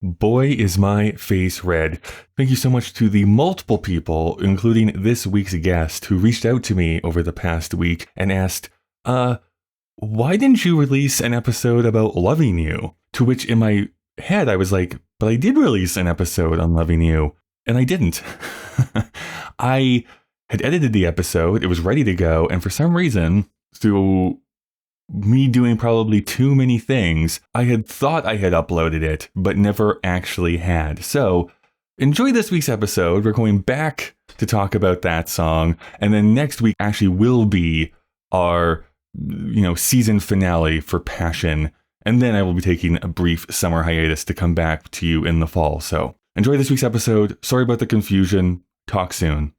Boy, is my face red. Thank you so much to the multiple people, including this week's guest, who reached out to me over the past week and asked, why didn't you release an episode about Loving You? To which in my head, I was like, but I did release an episode on Loving You, and I didn't. I had edited the episode, it was ready to go, and for some reason, through me doing probably too many things, I had thought I had uploaded it, but never actually had. So enjoy this week's episode. We're going back to talk about that song. And then next week actually will be our, season finale for Passion. And then I will be taking a brief summer hiatus to come back to you in the fall. So enjoy this week's episode. Sorry about the confusion. Talk soon.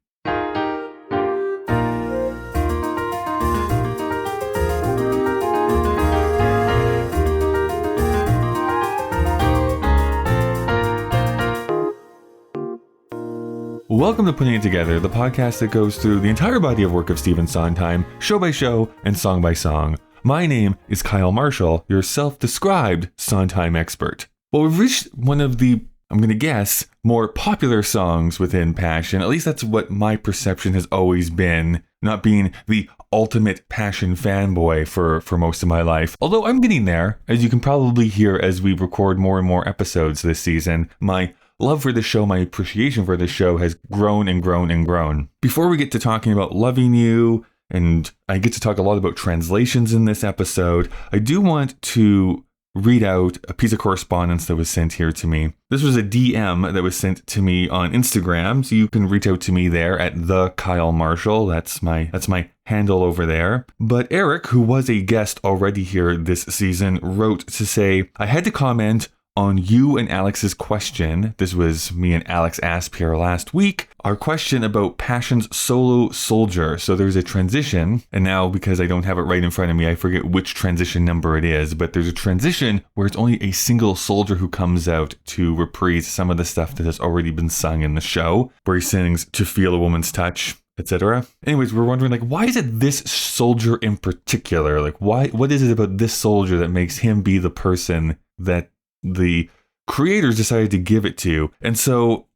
Welcome to Putting It Together, the podcast that goes through the entire body of work of Stephen Sondheim, show by show and song by song. My name is Kyle Marshall, your self-described Sondheim expert. Well, we've reached one of the, I'm going to guess, more popular songs within Passion. At least that's what my perception has always been, not being the ultimate Passion fanboy for most of my life. Although I'm getting there, as you can probably hear as we record more and more episodes this season. My love for the show, my appreciation for the show has grown and grown and grown. Before we get to talking about Loving You, and I get to talk a lot about translations in this episode, I do want to read out a piece of correspondence that was sent here to me. This was a DM that was sent to me on Instagram, so you can reach out to me there at the Kyle Marshall. That's my handle over there. But Eric, who was a guest already here this season, wrote to say, I had to comment on you and Alex's question. This was me and Alex asked here last week. Our question about Passion's solo soldier. So there's a transition, and now because I don't have it right in front of me, I forget which transition number it is, but there's a transition where it's only a single soldier who comes out to reprise some of the stuff that has already been sung in the show, where he sings To Feel a Woman's Touch, etc. Anyways, we're wondering, why is it this soldier in particular? What is it about this soldier that makes him be the person that the creators decided to give it to? And so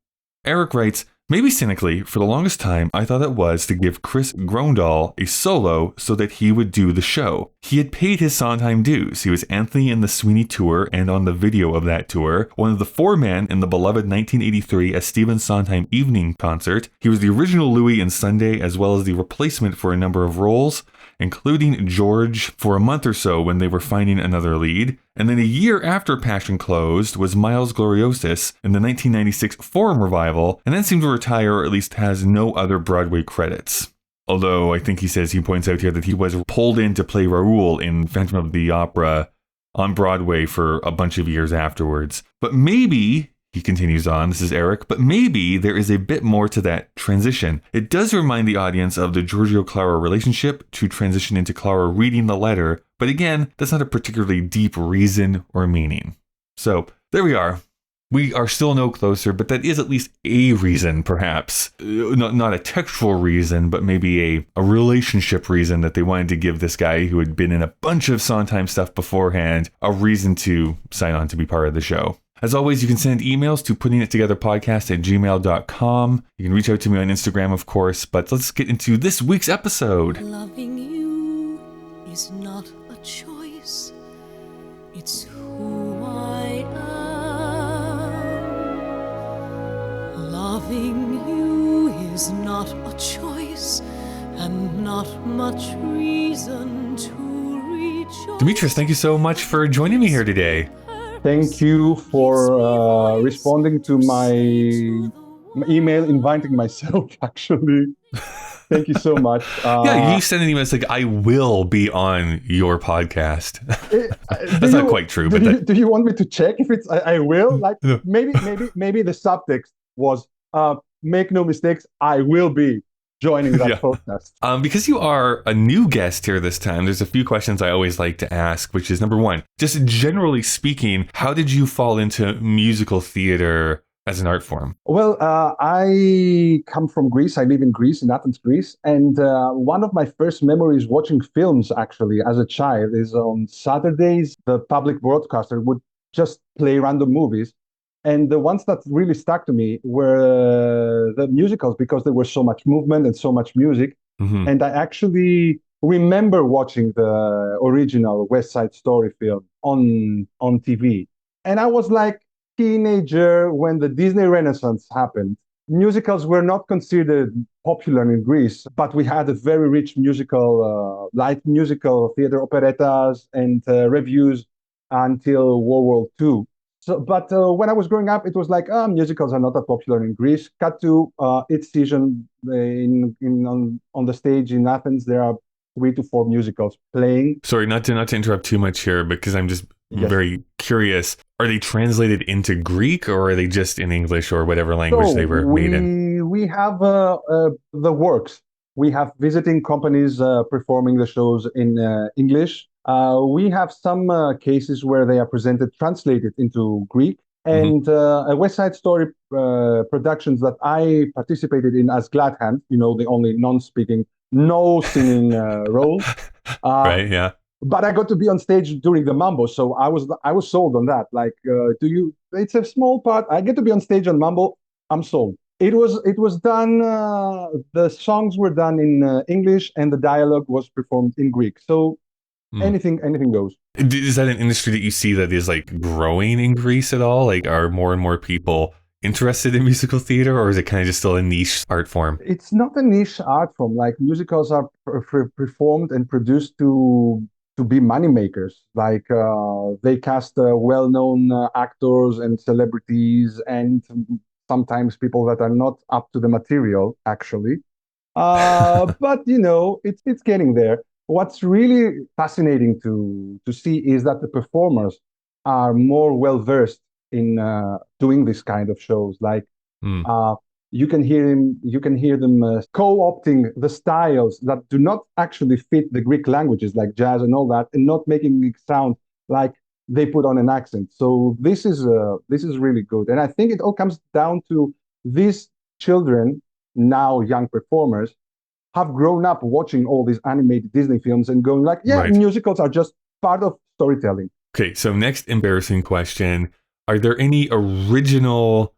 Eric writes, maybe cynically, for the longest time, I thought it was to give Chris Grondal a solo so that he would do the show. He had paid his Sondheim dues. He was Anthony in the Sweeney tour and on the video of that tour, one of the four men in the beloved 1983 as Stephen Sondheim evening concert. He was the original Louis in Sunday, as well as the replacement for a number of roles, including Giorgio for a month or so when they were finding another lead. And then a year after Passion closed was Miles Gloriosus in the 1996 Forum revival, and then seemed to retire, or at least has no other Broadway credits. Although I think he points out here that he was pulled in to play Raoul in Phantom of the Opera on Broadway for a bunch of years afterwards. But maybe, he continues on, this is Eric, but maybe there is a bit more to that transition. It does remind the audience of the Giorgio-Clara relationship to transition into Clara reading the letter, but again, that's not a particularly deep reason or meaning. So there we are. We are still no closer, but that is at least a reason, perhaps. Not a textual reason, but maybe a relationship reason that they wanted to give this guy who had been in a bunch of Sondheim stuff beforehand a reason to sign on to be part of the show. As always, you can send emails to puttingittogetherpodcast@gmail.com. You can reach out to me on Instagram, of course, but let's get into this week's episode. Loving you is not a choice. It's who I am. Loving you is not a choice and not much reason to rejoice. Dimitris, thank you so much for joining me here today. Thank you for responding to my email, inviting myself, actually. Thank you so much. Yeah, you sent an email like, I will be on your podcast. That's not quite true. Do you want me to check if it's I will? No. Maybe the subtext was, make no mistakes, I will be joining that podcast. Because you are a new guest here this time, there's a few questions I always like to ask, which is number one, just generally speaking, how did you fall into musical theater as an art form? Well, I come from Greece. I live in Greece, in Athens, Greece. And one of my first memories watching films, actually, as a child, is on Saturdays, the public broadcaster would just play random movies. And the ones that really stuck to me were the musicals because there was so much movement and so much music. Mm-hmm. And I actually remember watching the original West Side Story film on TV. And I was like teenager when the Disney Renaissance happened. Musicals were not considered popular in Greece, but we had a very rich musical, light musical theater operettas and revues until World War II. So, but when I was growing up, it was like, musicals are not that popular in Greece. Cut to its season on the stage in Athens, there are 3 to 4 musicals playing. Sorry, not to interrupt too much here, because I'm just Yes. very curious. Are they translated into Greek, or are they just in English or whatever language they were made in? We have the works. We have visiting companies performing the shows in English. We have some cases where they are presented translated into Greek. And a West Side Story productions that I participated in as glad hand, the only non-speaking, no singing role. Right, yeah. But I got to be on stage during the Mambo, so I was sold on that. Like, it's a small part. I get to be on stage on Mambo. I'm sold. It was done. The songs were done in English, and the dialogue was performed in Greek. So anything goes. Is that an industry that you see that is like growing in Greece at all? Like, are more and more people interested in musical theater, or is it kind of just still a niche art form? It's not a niche art form. Like, musicals are performed and produced to be moneymakers. Like, they cast well-known actors and celebrities, and sometimes people that are not up to the material, actually. But it's getting there. What's really fascinating to see is that the performers are more well versed in doing this kind of shows. Like, you can hear them co-opting the styles that do not actually fit the Greek languages, like jazz and all that, and not making it sound like they put on an accent. So this is really good, and I think it all comes down to these children, now young performers, have grown up watching all these animated Disney films and going like, yeah, Right. Musicals are just part of storytelling. Okay, so next embarrassing question: are there any original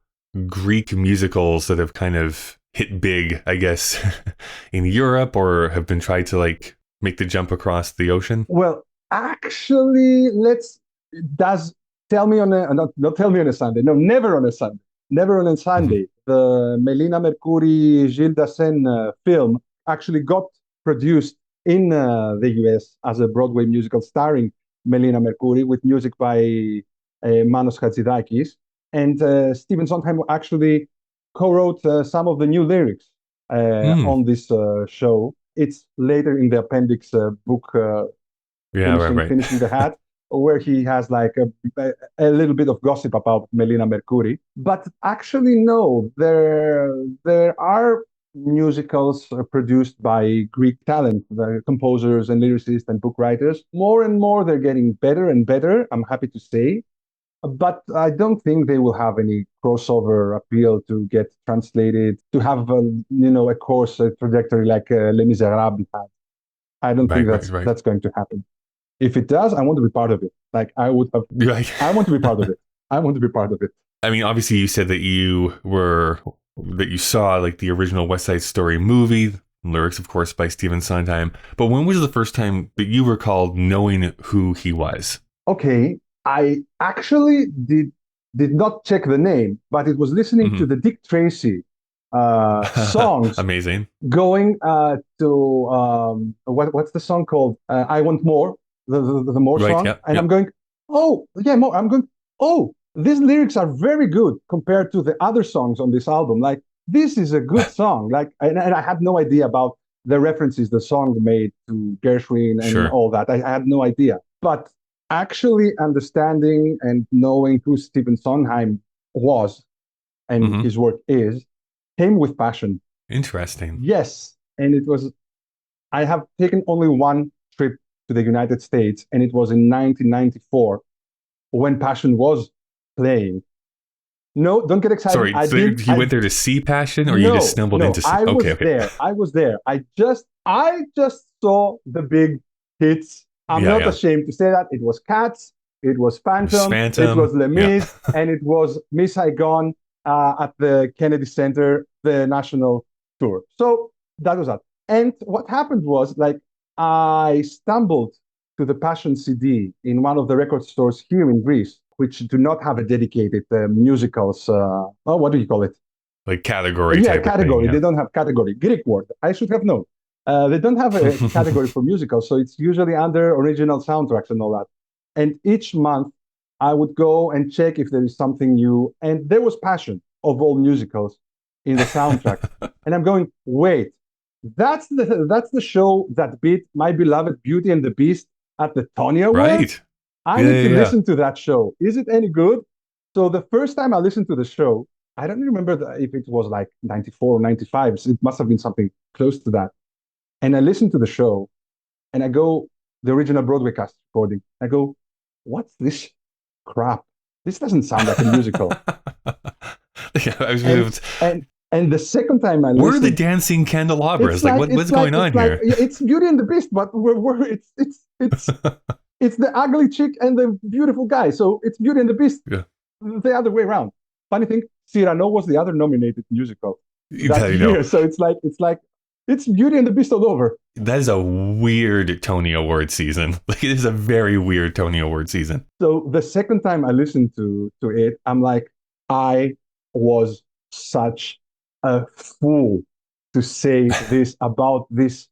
Greek musicals that have kind of hit big, I guess, in Europe, or have been tried to like make the jump across the ocean? Well, actually, tell me on a not tell me on a Sunday. No, never on a Sunday. Never on a Sunday. The Melina Mercouri Gilles Dassin film actually got produced in the US as a Broadway musical starring Melina Mercouri with music by Manos Hatzidakis. And Stephen Sondheim actually co-wrote some of the new lyrics on this show. It's later in the appendix book, Finishing the Hat, where he has like a little bit of gossip about Melina Mercouri. But actually, no, there are musicals produced by Greek talent, the composers and lyricists and book writers. More and more, they're getting better and better, I'm happy to say. But I don't think they will have any crossover appeal to get translated, to have a course, a trajectory like Les Miserables had. I don't think that's going to happen. If it does, I want to be part of it. Like, I would have. I want to be part of it. I want to be part of it. I mean, obviously, you said that you saw like the original West Side Story movie, lyrics, of course, by Stephen Sondheim. But when was the first time that you recalled knowing who he was? Okay, I actually did not check the name, but it was listening to the Dick Tracy songs. Amazing. Going to what's the song called? I Want More, the More song, and I'm going, oh yeah, more. I'm going, oh, these lyrics are very good compared to the other songs on this album. Like, this is a good song. Like, and I had no idea about the references the song made to Gershwin and all that. I had no idea, but actually understanding and knowing who Stephen Sondheim was and his work came with passion. Interesting. Yes. And it was, I have taken only one trip to the United States, and it was in 1994 when Passion was playing. No, don't get excited. Sorry, you went there to see Passion, or you just stumbled into? I was there. I just saw the big hits. I'm not ashamed to say that. It was Cats, it was Phantom, it Phantom. was Les Mis, and it was Miss Saigon at the Kennedy Center, the national tour. So that was that. And what happened was, like, I stumbled to the Passion CD in one of the record stores here in Greece, which do not have a dedicated musicals. What do you call it? Like category Yeah, type category. of thing. Yeah. They don't have category. Greek word. I should have known. They don't have a category for musicals, so it's usually under original soundtracks and all that. And each month, I would go and check if there is something new. And there was Passion of all musicals in the soundtrack. And I'm going, wait, that's the show that beat my beloved Beauty and the Beast at the Tony Awards. Right. I need to listen to that show. Is it any good? So the first time I listened to the show, I don't remember if it was like 94 or 95. So it must have been something close to that. And I listened to the show and I go, the original Broadway cast recording. I go, what's this crap? This doesn't sound like a musical. Yeah, and the second time I listened, where are the dancing candelabras? Like what's going on here? It's Beauty and the Beast, but it's the ugly chick and the beautiful guy. So it's Beauty and the Beast, the other way around. Funny thing, Cyrano was the other nominated musical that year. So it's Beauty and the Beast all over. That is a weird Tony Award season. Like, it is a very weird Tony Award season. So the second time I listened to it, I'm like, I was such a fool to say this about this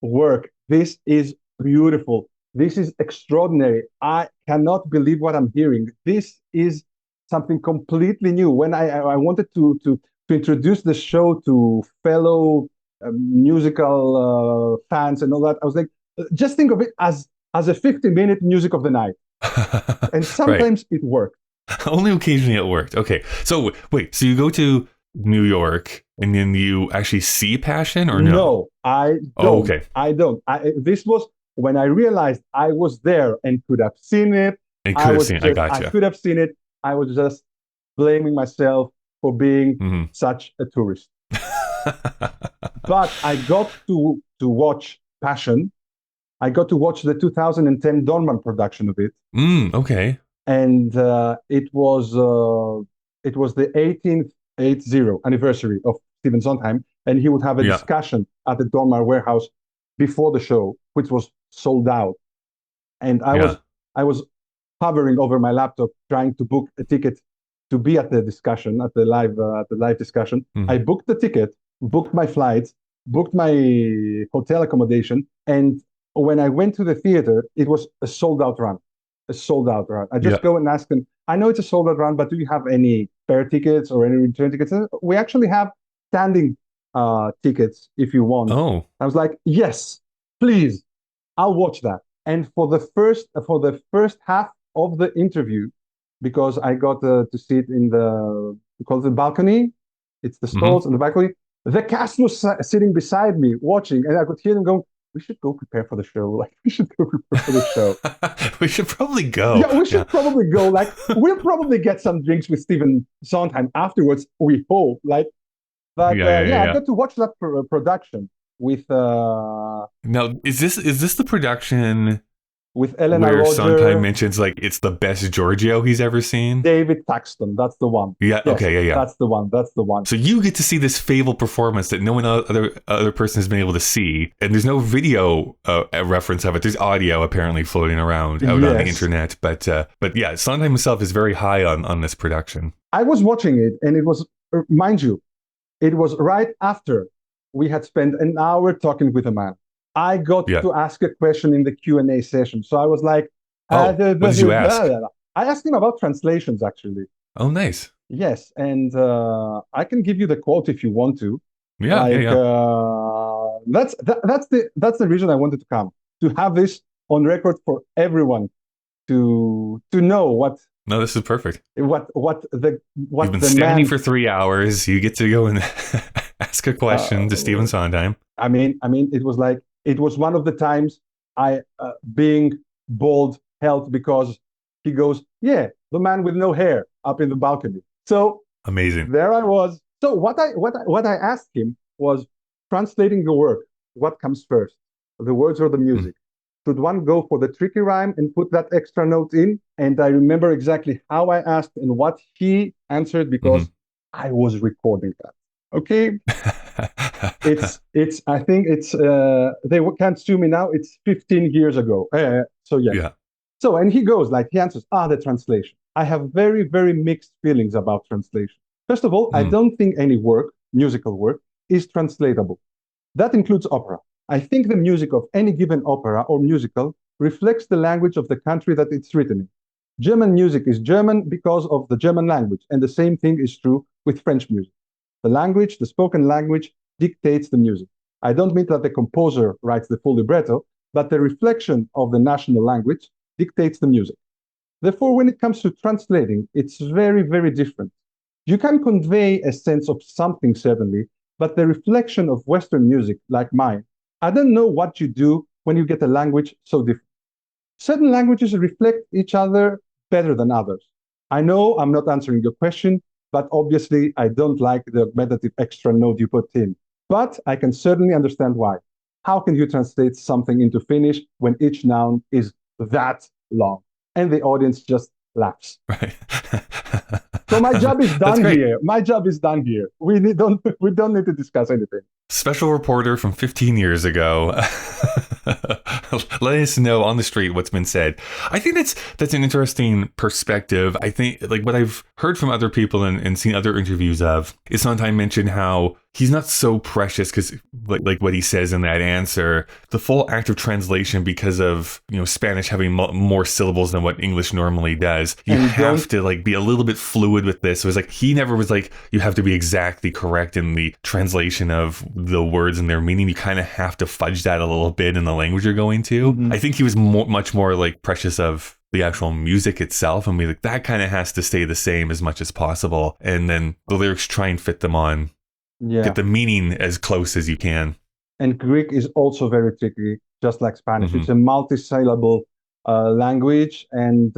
work. This is beautiful. This is extraordinary. I cannot believe what I'm hearing. This is something completely new. When I wanted to introduce the show to fellow musical fans and all that, I was like, just think of it as a 50-minute music of the night. And sometimes it worked. Only occasionally it worked. Okay. So wait, so you go to New York and then you actually see Passion or no? No, I don't. Oh, okay. I don't. This was when I realized I was there and could have seen it. And could have seen it. I gotcha. I could have seen it. I was just blaming myself for being such a tourist. But I got to watch Passion. I got to watch the 2010 Dorman production of it. Okay. And it was the 18th anniversary of Stephen Sondheim, and he would have a discussion at the Dorman warehouse before the show, which was sold out. And I was hovering over my laptop trying to book a ticket to be at the discussion, at the live discussion. I booked the ticket, booked my flights, booked my hotel accommodation, and when I went to the theater, it was a sold-out run. I just go and ask them, I know it's a sold-out run, but do you have any spare tickets or any return tickets? We actually have standing tickets if you want. Oh. I was like, yes, please, I'll watch that. And for the first half of the interview, because I got to sit in the balcony, it's the stalls and the balcony, the cast was sitting beside me watching, and I could hear them going, we should go prepare for the show. Like, we should go prepare for the show. We should probably go. Yeah, we should probably go. Like, we'll probably get some drinks with Stephen Sondheim afterwards, we hope. Like, but I got to watch that production with. Now, is this the production with Elena where Roger, Sondheim mentions like it's the best Giorgio he's ever seen? David Paxton, that's the one. Yeah. Yes, okay. Yeah. That's the one. So you get to see this fabled performance that no one other person has been able to see, and there's no video reference of it. There's audio apparently floating around out on the internet, but yeah, Sondheim himself is very high on this production. I was watching it, and it was, mind you, it was right after we had spent an hour talking with a man. I got to ask a question in the Q&A session. So I was like, what did you ask? I asked him about translations, actually. Oh, nice. Yes. And I can give you the quote if you want to. Yeah. That's the reason I wanted to come, to have this on record for everyone to know what. No, this is perfect. What You've been standing for 3 hours. You get to go and ask a question to Stephen Sondheim. I mean, it was one of the times I being bald helped, because he goes, the man with no hair up in the balcony. So amazing. There I was. So what I asked him was, translating the work, what comes first, the words or the music? Should one go for the tricky rhyme and put that extra note in? And I remember exactly how I asked and what he answered because I was recording that. Okay. I think they can't sue me now. It's 15 years ago. So yes. Yeah. So, and he goes like, he answers, the translation. I have very, very mixed feelings about translation. First of all, I don't think any work, musical work, is translatable. That includes opera. I think the music of any given opera or musical reflects the language of the country that it's written in. German music is German because of the German language, and the same thing is true with French music. The language, the spoken language, dictates the music. I don't mean that the composer writes the full libretto, but the reflection of the national language dictates the music. Therefore, when it comes to translating, it's very, very different. You can convey a sense of something, certainly, but the reflection of Western music, like mine, I don't know what you do when you get a language so different. Certain languages reflect each other better than others. I know I'm not answering your question, but obviously I don't like the augmentative extra note you put in. But I can certainly understand why. How can you translate something into Finnish when each noun is that long? And the audience just laughs. Right. So my job is done here. My job is done here. We don't need to discuss anything. Special reporter from 15 years ago. Let us know on the street what's been said. I think that's an interesting perspective. I think like what I've heard from other people and seen other interviews of is Sondheim mentioned how he's not so precious because like what he says in that answer, the full act of translation because of, Spanish having more syllables than what English normally does. You have to like be a little bit fluid with this. So it's like he never was like, you have to be exactly correct in the translation of the words and their meaning. You kind of have to fudge that a little bit in the language you're going to. I think he was much more like precious of the actual music itself, and like that kind of has to stay the same as much as possible, and then the lyrics try and fit them on. Get the meaning as close as you can. And Greek is also very tricky, just like Spanish. It's a multi-syllable language, and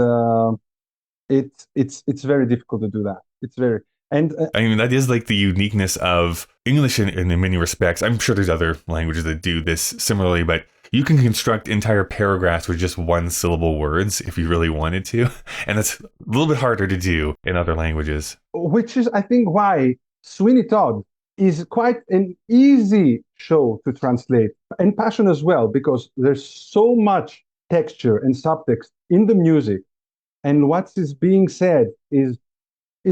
it's very difficult to do that. It's very I mean, that is like the uniqueness of English in many respects. I'm sure there's other languages that do this similarly, but you can construct entire paragraphs with just one syllable words if you really wanted to. And that's a little bit harder to do in other languages. Which is, I think, why Sweeney Todd is quite an easy show to translate, and Passion as well, because there's so much texture and subtext in the music. And what is being said is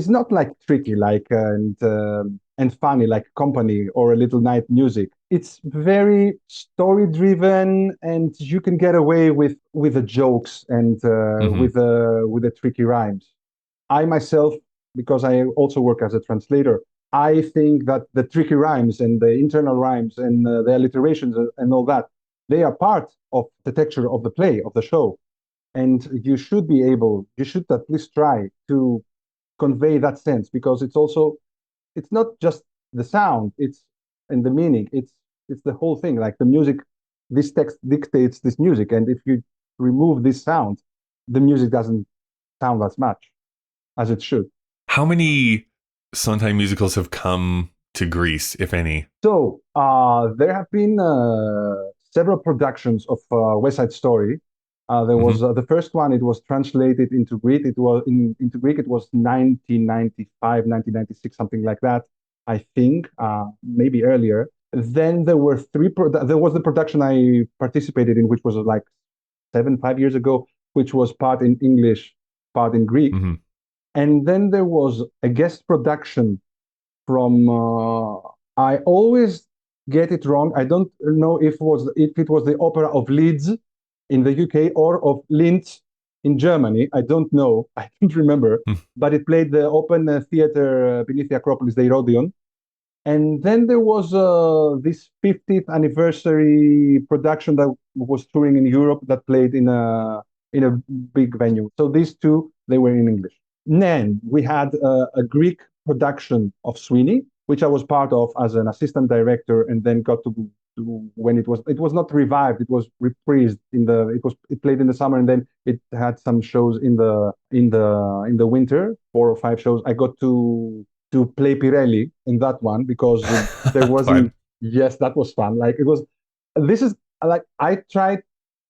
not like tricky, like and funny, like Company or A Little Night Music. It's very story driven, and you can get away with the jokes and with the tricky rhymes. I myself, because I also work as a translator, I think that the tricky rhymes and the internal rhymes and the alliterations and all that, they are part of the texture of the play, of the show. And you should at least try to convey that sense, because it's not just the sound, it's and the meaning, it's the whole thing. Like the music, this text dictates this music, and if you remove this sound, the music doesn't sound as much as it should. How many Sondheim musicals have come to Greece, if any? So there have been several productions of West Side Story. There was the first one. It was translated into Greek. It was into Greek. It was 1995, 1996, something like that. I think maybe earlier. Then there were there was the production I participated in, which was like 5 years ago, which was part in English, part in Greek. And then there was a guest production from. I always get it wrong. I don't know if it was the Opera of Leeds in the UK or of Linz in Germany. I don't know. I don't remember. But it played the open theater beneath the Acropolis, the Herodion. And then there was this 50th anniversary production that was touring in Europe that played in a big venue. So these two, they were in English. Then we had a Greek production of Sweeney, which I was part of as an assistant director, and then got to when it was not revived, it was reprised it played in the summer, and then it had some shows in the winter, 4 or 5 shows. I got to play Pirelli in that one because there wasn't. Yes, that was fun. Like it was. This is like I tried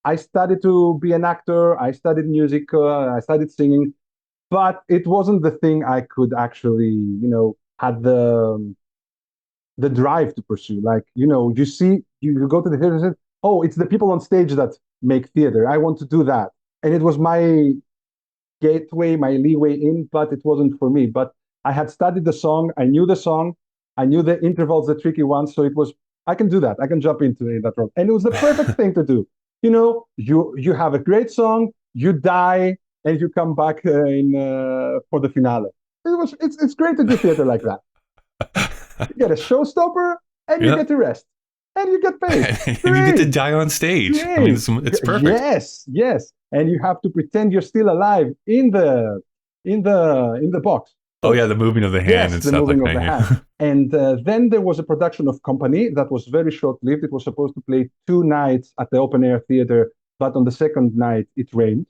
I studied to be an actor. I studied music. I studied singing, but it wasn't the thing I could actually, had the drive to pursue. Like, you see, you go to the theater and say, oh, it's the people on stage that make theater. I want to do that. And it was my gateway, my leeway in, but it wasn't for me. But I had studied the song. I knew the song. I knew the intervals, the tricky ones. So it was, I can do that. I can jump into that role. And it was the perfect thing to do. You have a great song, you die, and you come back for the finale. It's great to do theater like that. You get a showstopper, and you get to rest, and you get paid. And you get to die on stage. Great. I mean, it's perfect. Yes, and you have to pretend you're still alive in the box. Oh yeah, the moving of the hand and stuff like that. Yeah. And then there was a production of Company that was very short-lived. It was supposed to play 2 nights at the open-air theater, but on the second night it rained,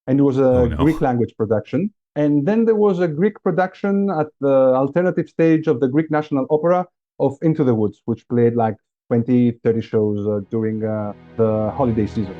and it was a Greek language production. And then there was a Greek production at the alternative stage of the Greek National Opera of Into the Woods, which played like 20, 30 shows during the holiday season.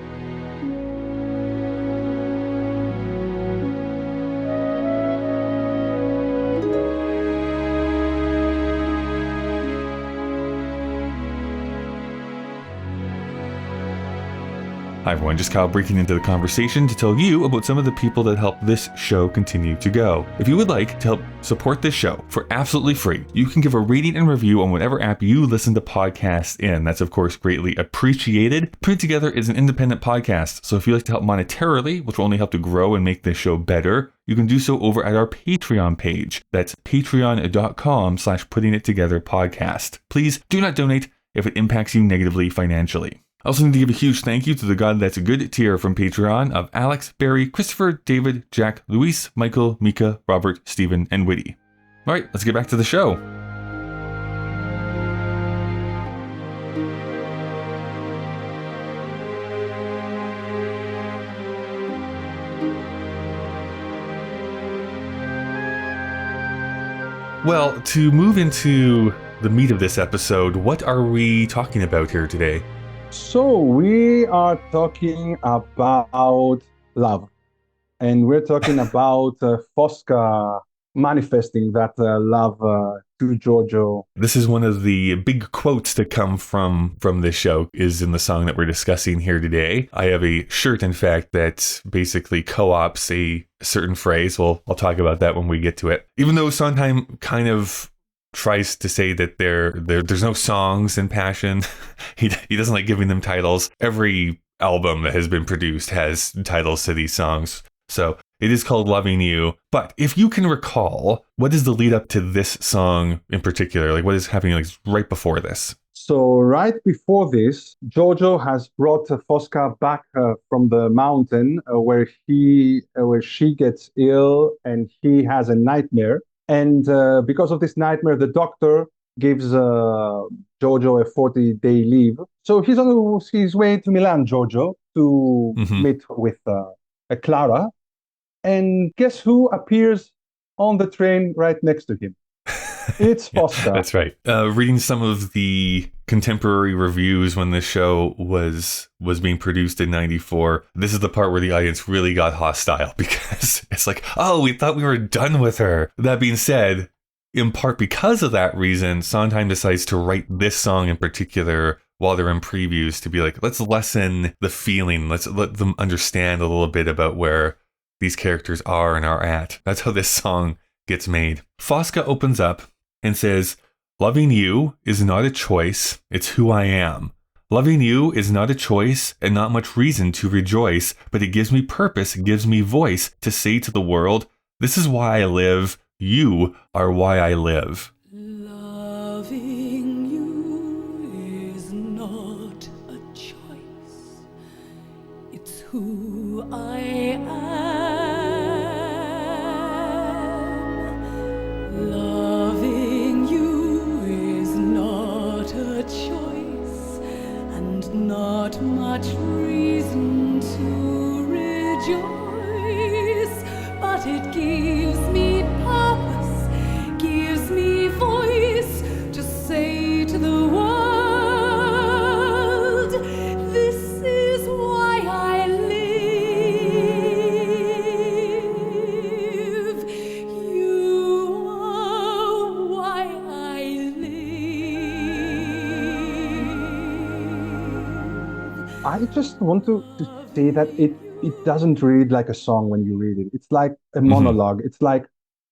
Hi everyone, just Kyle breaking into the conversation to tell you about some of the people that help this show continue to go. If you would like to help support this show for absolutely free, you can give a rating and review on whatever app you listen to podcasts in. That's of course greatly appreciated. Put It Together is an independent podcast, so if you'd like to help monetarily, which will only help to grow and make this show better, you can do so over at our Patreon page. That's patreon.com/puttingittogetherpodcast. Please do not donate if it impacts you negatively financially. I also need to give a huge thank you to the God That's a Good tier from Patreon of Alex, Barry, Christopher, David, Jack, Luis, Michael, Mika, Robert, Stephen, and Whitty. All right, let's get back to the show. Well, to move into the meat of this episode, what are we talking about here today? So we are talking about love, and we're talking about Fosca manifesting that love to Giorgio. This is one of the big quotes that come from this show is in the song that we're discussing here today. I have a shirt, in fact, that basically co-ops a certain phrase. Well, I'll talk about that when we get to it. Even though Sondheim kind of tries to say that there's no songs in Passion. He doesn't like giving them titles. Every album that has been produced has titles to these songs. So it is called Loving You. But if you can recall, what is the lead up to this song in particular? Like what is happening like right before this? So right before this, Giorgio has brought Fosca back from the mountain where she gets ill and he has a nightmare. And because of this nightmare, the doctor gives Giorgio a 40-day leave. So he's on his way to Milan, Giorgio, to meet with Clara. And guess who appears on the train right next to him? It's Fosca. That's right. Reading some of the contemporary reviews when this show was being produced in '94, this is the part where the audience really got hostile because it's like, oh, we thought we were done with her. That being said, in part because of that reason, Sondheim decides to write this song in particular while they're in previews to be like, let's lessen the feeling. Let's let them understand a little bit about where these characters are and are at. That's how this song gets made. Fosca opens up and says, loving you is not a choice, it's who I am. Loving you is not a choice and not much reason to rejoice, but it gives me purpose, gives me voice to say to the world, this is why I live, you are why I live. Loving you is not a choice, it's who I am. Loving you is not a choice and not much reason to rejoice, but it gives me purpose, gives me voice to say to the world, this is why I I just want to say that it doesn't read like a song when you read it. It's like a Mhm. monologue. It's like,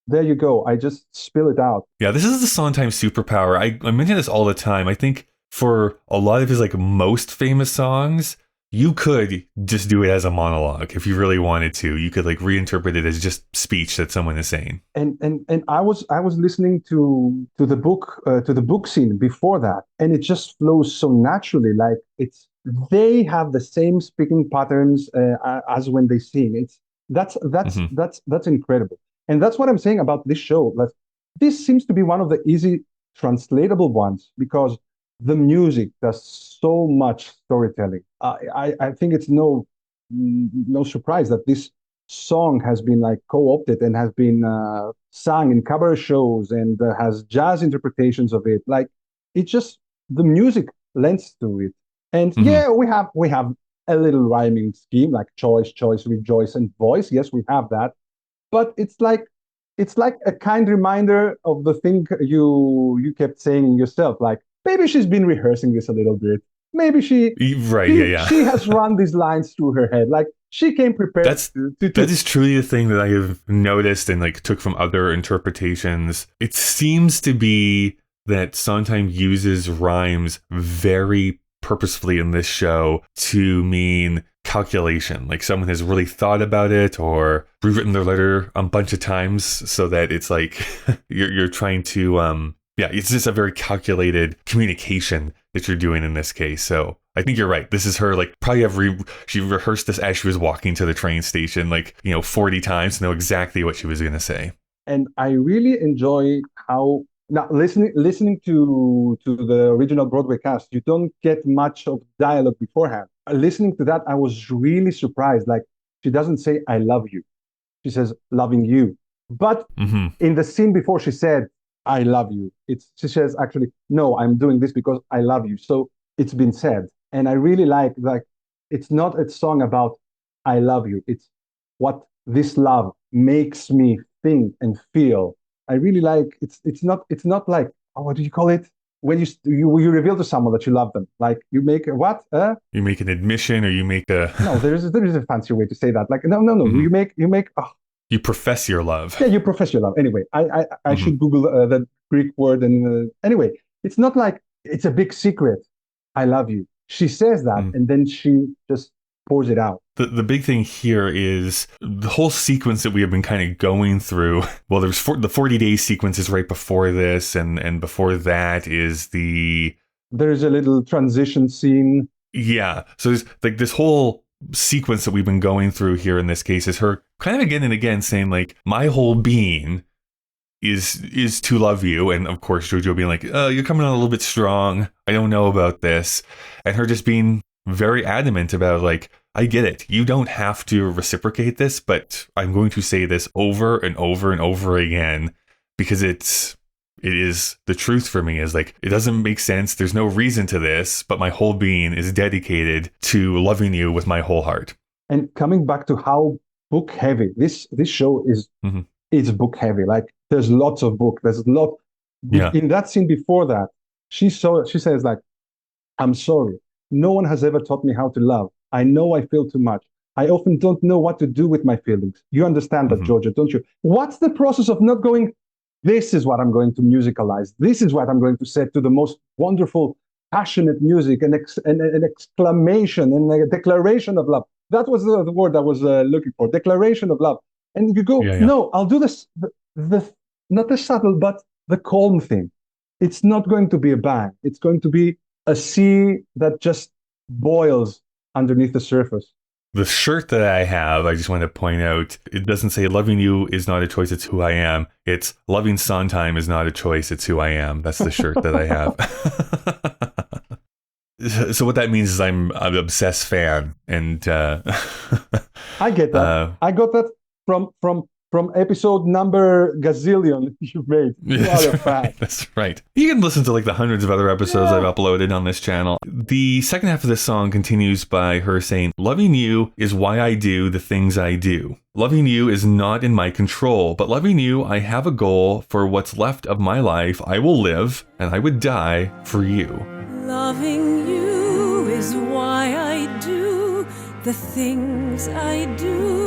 there you go. I just spill it out. Yeah, this is the Sondheim superpower. I mention this all the time. I think for a lot of his like most famous songs, you could just do it as a monologue if you really wanted to. You could like reinterpret it as just speech that someone is saying. And I was listening to the book scene before that, and it just flows so naturally. Like it's they have the same speaking patterns as when they sing. It's Hmm. that's incredible, and that's what I'm saying about this show. Like this seems to be one of the easy translatable ones because the music does so much storytelling. I think it's no surprise that this song has been like co-opted and has been sung in cabaret shows and has jazz interpretations of it. Like it just the music lends to it. And Hmm. yeah, we have a little rhyming scheme like choice, choice, rejoice, and voice. Yes, we have that, but it's like a kind reminder of the thing you kept saying yourself. Like maybe she's been rehearsing this a little bit. Maybe she Right, yeah, she yeah. she has run these lines through her head. Like she came prepared That's to that is truly the thing that I have noticed and like took from other interpretations. It seems to be that Sondheim uses rhymes very purposefully in this show to mean calculation. Like someone has really thought about it or rewritten their letter a bunch of times so that it's like you're trying to yeah, it's just a very calculated communication that you're doing in this case. So I think you're right. This is her like probably she rehearsed this as she was walking to the train station like, 40 times to know exactly what she was going to say. and I really enjoy how now listening to the original Broadway cast, you don't get much of dialogue beforehand. Listening to that, I was really surprised. Like she doesn't say "I love you," she says "loving you." But Mhm. in the scene before, she said "I love you." She says actually, "No, I'm doing this because I love you." So it's been said, and I really like it's not a song about "I love you." It's what this love makes me think and feel. I really like it's not like what do you call it when you reveal to someone that you love them, like you make a what You make an admission or you make a no, there is a fancy way to say that, like no Mhm. you make oh, You profess your love. yeah, you profess your love. Anyway, I Mhm. should Google the Greek word. And anyway, it's not like it's a big secret. I love you. She says that, Mhm. and then she just pours it out. The big thing here is the whole sequence that we have been kind of going through. Well, the 40 days sequence is right before this, and before that is the There's a little transition scene. yeah. So there's like this whole sequence that we've been going through here in this case is her kind of again and again saying like my whole being is to love you, and of course Giorgio being like, "Oh, you're coming on a little bit strong. I don't know about this," and her just being very adamant about like, "I get it. You don't have to reciprocate this, but I'm going to say this over and over and over again because it is the truth for me. Is like it doesn't make sense. There's no reason to this, but my whole being is dedicated to loving you with my whole heart." And coming back to how book heavy this show is, Hmm. it's book heavy. Like there's lots of book. There's a lot Yeah. in that scene before that. She says like, I'm sorry. No one has ever taught me how to love. I know I feel too much. I often don't know what to do with my feelings. You understand that, Hmm. Giorgio, don't you? What's the process of not going, this is what I'm going to musicalize. This is what I'm going to set to the most wonderful, passionate music, an exclamation and a declaration of love. That was the word I was looking for, declaration of love. And you go, Yeah. Yeah. no, I'll do this, not the subtle, but the calm thing. It's not going to be a bang. It's going to be a sea that just boils underneath the surface. The shirt that I have, I just want to point out, it doesn't say loving you is not a choice, it's who I am. It's loving Sondheim is not a choice, it's who I am. That's the shirt that I have. So what that means is I'm an obsessed fan, and I get that. uh, I got that from episode number gazillion you made. You are a that's fan. right. That's right. You can listen to like the hundreds of other episodes Yeah. I've uploaded on this channel. The second half of this song continues by her saying, "Loving you is why I do the things I do. Loving you is not in my control, but loving you, I have a goal. For what's left of my life, I will live, and I would die for you." Loving you is why I do the things I do.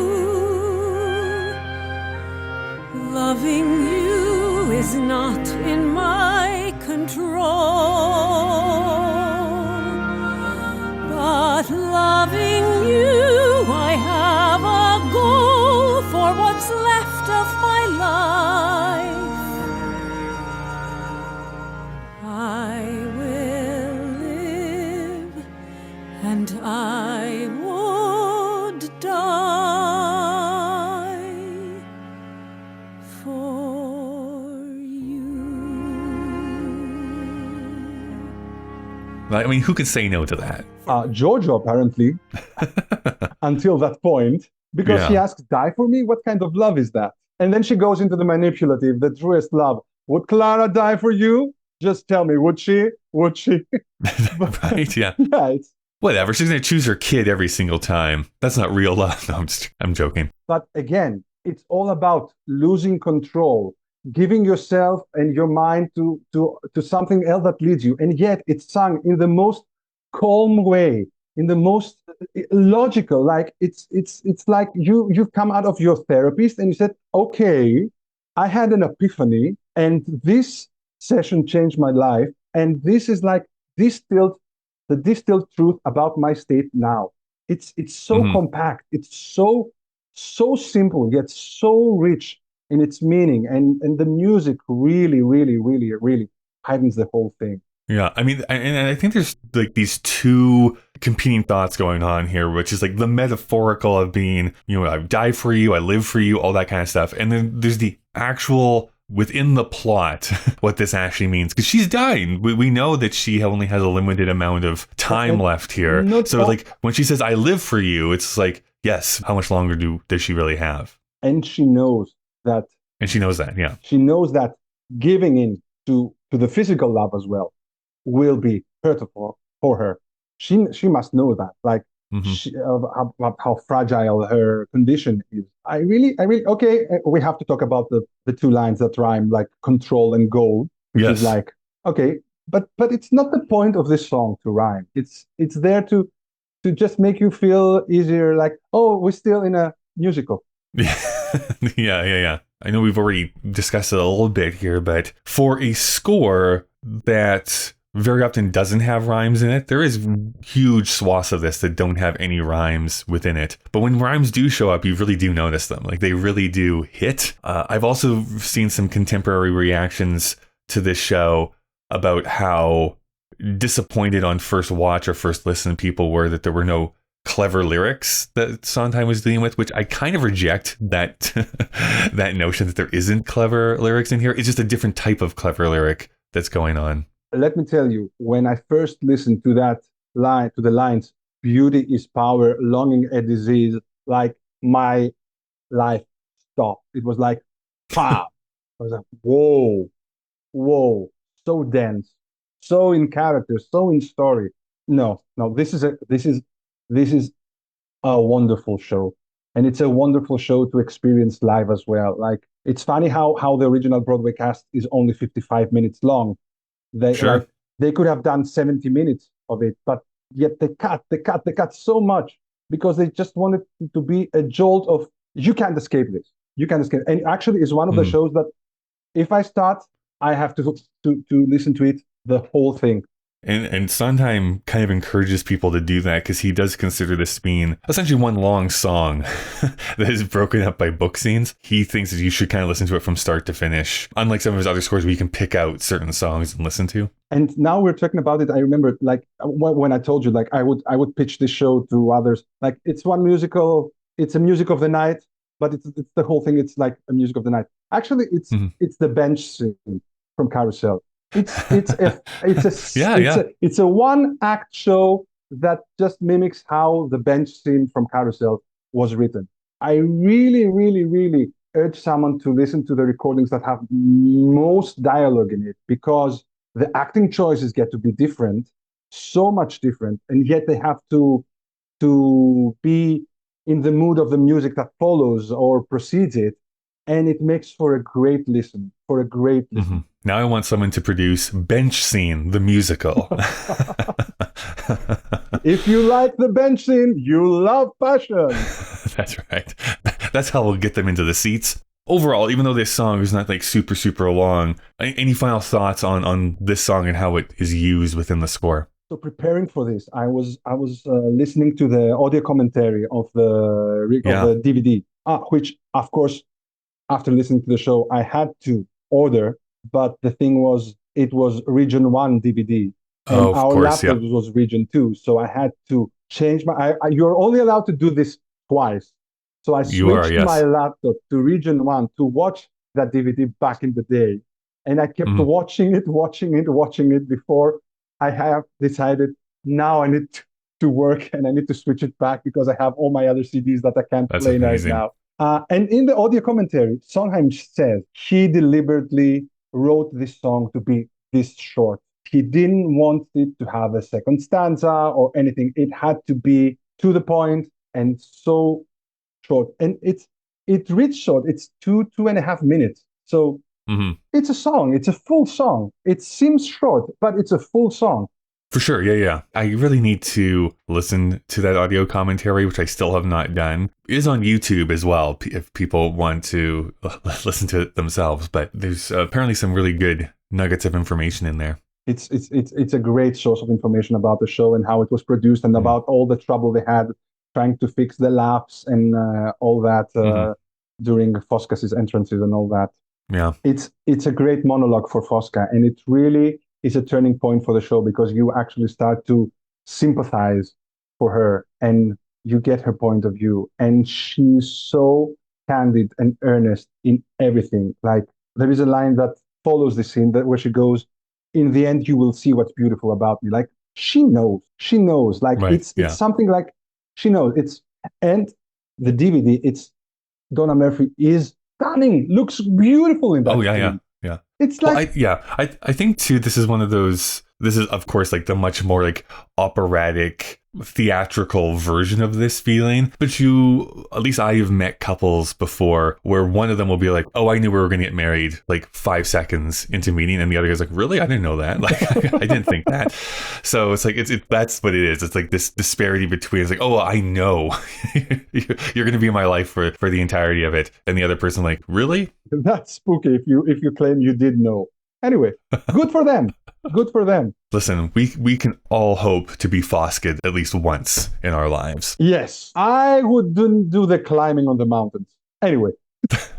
Loving you is not in my control, but loving you, I have a goal for what's left of my life. I will live and I would die for you. I mean, who could say no to that? Giorgio, apparently, until that point, because she asks, die for me? What kind of love is that? And then she goes into the manipulative, the truest love. Would Clara die for you? Just tell me, would she? Would she? Right, yeah. Yeah, it's, Whatever, she's going to choose her kid every single time. That's not real love. No, I'm joking. but again, it's all about losing control, giving yourself and your mind to something else that leads you. And yet it's sung in the most calm way, in the most logical. Like it's like you've come out of your therapist and you said, okay, I had an epiphany and this session changed my life. And this is like the distilled truth about my state now. It's so compact. It's so simple, yet so rich in its meaning. And the music really, really, really, really heightens the whole thing. Yeah, I mean, and I think there's like these two competing thoughts going on here, which is like the metaphorical of being, I die for you, I live for you, all that kind of stuff. And then there's the actual within the plot, what this actually means. Because she's dying. We know that she only has a limited amount of time left here. So like when she says, I live for you, it's like, yes, how much longer does she really have? And she knows that. And she knows that, yeah. She knows that giving in to the physical love as well will be hurtful for her. She must know that, like how fragile her condition is. I really, okay, we have to talk about the two lines that rhyme, like control and goal, which is like, okay, but it's not the point of this song to rhyme. It's there to just make you feel easier, like, oh, we're still in a musical. Yeah. I know we've already discussed it a little bit here, but for a score that very often doesn't have rhymes in it, there is huge swaths of this that don't have any rhymes within it. But when rhymes do show up, you really do notice them. Like, they really do hit. I've also seen some contemporary reactions to this show about how disappointed on first watch or first listen people were that there were no clever lyrics that Sondheim was dealing with, which I kind of reject that that notion that there isn't clever lyrics in here. It's just a different type of clever lyric that's going on. Let me tell you, when I first listened to that line, to the lines, beauty is power, longing a disease, like my life stopped. It was like, pow. I was like, whoa, so dense, so in character, so in story. No, this is a wonderful show. And it's a wonderful show to experience live as well. Like, it's funny how the original Broadway cast is only 55 minutes long. They could have done 70 minutes of it, but yet they cut so much because they just wanted to be a jolt of, you can't escape this. You can't escape. And actually, it's one of the shows that if I start, I have to listen to it, the whole thing. And Sondheim kind of encourages people to do that because he does consider this being essentially one long song that is broken up by book scenes. He thinks that you should kind of listen to it from start to finish, unlike some of his other scores where you can pick out certain songs and listen to. And now we're talking about it. I remember, like, when I told you, like, I would pitch this show to others. Like, it's one musical. It's a music of the night, but it's the whole thing. It's like a music of the night. Actually, it's the bench scene from Carousel. It's a one act show that just mimics how the bench scene from Carousel was written. I really, really, really urge someone to listen to the recordings that have most dialogue in it, because the acting choices get to be different, so much different, and yet they have to be in the mood of the music that follows or precedes it, and it makes for a great listen. Now I want someone to produce Bench Scene, the musical. If you like the bench scene, you love passion. That's right. That's how we'll get them into the seats. Overall, even though this song is not like super, super long, any final thoughts on this song and how it is used within the score? So preparing for this, I was listening to the audio commentary of the DVD, which of course, after listening to the show, I had to order. But the thing was, it was Region 1 DVD, and our laptop was Region 2, so I had to change my. You're only allowed to do this twice, so I switched my laptop to Region 1 to watch that DVD back in the day, and I kept watching it before I have decided now I need to work and I need to switch it back because I have all my other CDs that I can't play right now. And in the audio commentary, Sondheim says he deliberately wrote this song to be this short. He didn't want it to have a second stanza or anything. It had to be to the point and so short. And it reached short. It's 2.5 minutes. So it's a song. It's a full song. It seems short, but it's a full song. For sure. Yeah. I really need to listen to that audio commentary, which I still have not done. It is on YouTube as well, if people want to listen to it themselves. But there's apparently some really good nuggets of information in there. It's a great source of information about the show and how it was produced and about all the trouble they had trying to fix the laughs and all that during Fosca's entrances and all that. Yeah. It's a great monologue for Fosca, and it really is a turning point for the show because you actually start to sympathize for her and you get her point of view. And she's so candid and earnest in everything. Like there is a line that follows this scene where she goes, "In the end, you will see what's beautiful about me." Like she knows. Like it's something like she knows. And the DVD, Donna Murphy is stunning, looks beautiful in that. Oh yeah. It's like I think too, this is one of those, this is of course like the much more like operatic theatrical version of this feeling, but at least I've met couples before where one of them will be like, "Oh, I knew we were going to get married like 5 seconds into meeting," and the other guy's like, "Really? I didn't know that. Like I didn't think that." So it's like that's what it is. It's like this disparity between, it's like, "Oh, I know you're going to be in my life for the entirety of it," and the other person like, "Really?" That's spooky if you claim you did know. Anyway, good for them. Good for them. Listen, we can all hope to be Fosca at least once in our lives. Yes, I wouldn't do the climbing on the mountains. Anyway.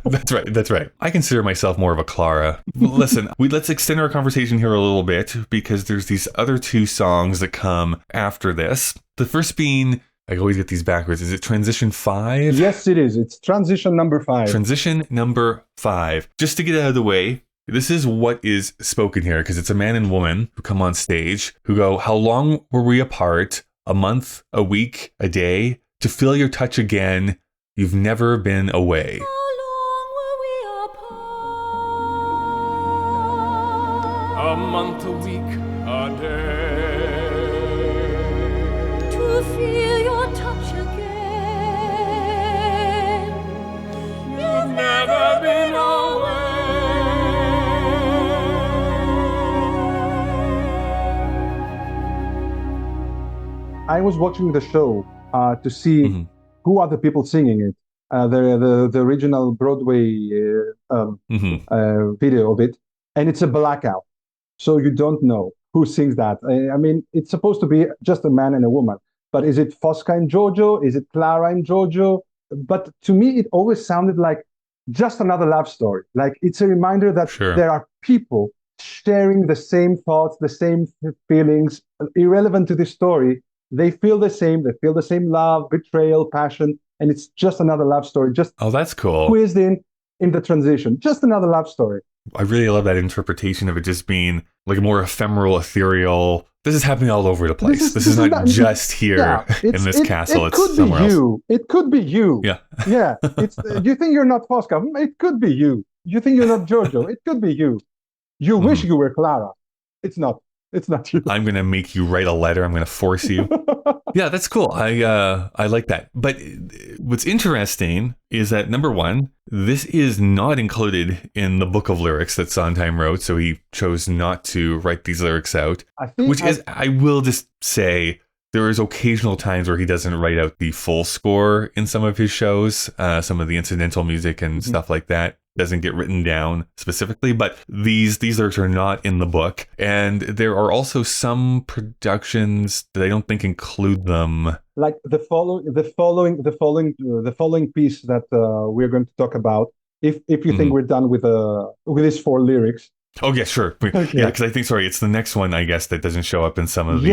That's right. I consider myself more of a Clara. Listen, let's extend our conversation here a little bit because there's these other 2 songs that come after this. The first being, I always get these backwards. Is it Transition 5? Yes, it is. It's Transition number 5. Transition number 5. Just to get out of the way, this is what is spoken here, because it's a man and woman who come on stage who go, "How long were we apart? A month, a week, a day? To feel your touch again, you've never been away." How long were we apart? A month, a week, a day. To feel your touch again. You've never been away. I was watching the show to see who are the people singing it. The original Broadway video of it, and it's a blackout, so you don't know who sings that. I mean, it's supposed to be just a man and a woman, but is it Fosca and Giorgio? Is it Clara and Giorgio? But to me, it always sounded like just another love story. Like it's a reminder that there are people sharing the same thoughts, the same feelings, irrelevant to this story. They feel the same. They feel the same love, betrayal, passion, and it's just another love story. Just that's cool. Squeezed in the transition. Just another love story. I really love that interpretation of it just being like a more ephemeral, ethereal. This is happening all over the place. This is not just here in this castle. It's somewhere else. It could be you. Yeah. Yeah. You think you're not Fosca? It could be you. You think you're not Giorgio? It could be you. You wish you were Clara. It's not. It's not you. I'm going to make you write a letter. I'm going to force you. Yeah, that's cool. I like that. But what's interesting is that, number one, this is not included in the book of lyrics that Sondheim wrote. So he chose not to write these lyrics out, I will just say, There is occasional times where he doesn't write out the full score in some of his shows. Some of the incidental music and stuff like that doesn't get written down specifically, but these lyrics are not in the book. And there are also some productions that I don't think include them. Like the following piece that we're going to talk about. If you think we're done with these 4 lyrics. Oh yeah, sure. Okay. Yeah, because I think it's the next one, I guess, that doesn't show up in some of the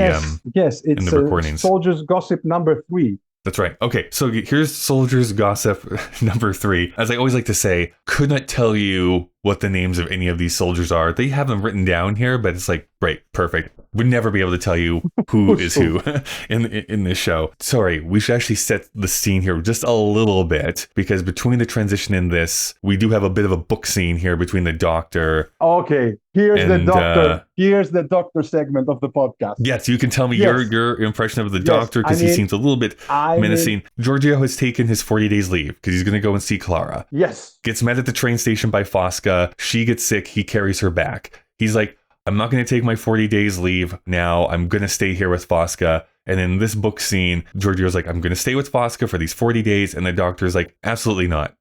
yes, it's in the recordings. Soldiers Gossip number 3. That's right. Okay, so here's Soldiers Gossip number 3. As I always like to say, could not tell you what the names of any of these soldiers are. They have them written down here, but it's like, great, perfect. Would never be able to tell you who is who in this show. Sorry, we should actually set the scene here just a little bit, because between the transition and this, we do have a bit of a book scene here between the Doctor. Okay, here's the Doctor. Here's the Doctor segment of the podcast. Yes, you can tell me your impression of the Doctor, because he seems a little bit menacing. Giorgio has taken his 40 days leave because he's going to go and see Clara. Yes. Gets met at the train station by Fosca. She gets sick. He carries her back. He's like, I'm not going to take my 40 days leave now. I'm going to stay here with Fosca. And in this book scene, Giorgio's like, I'm going to stay with Fosca for these 40 days. And the Doctor's like, absolutely not.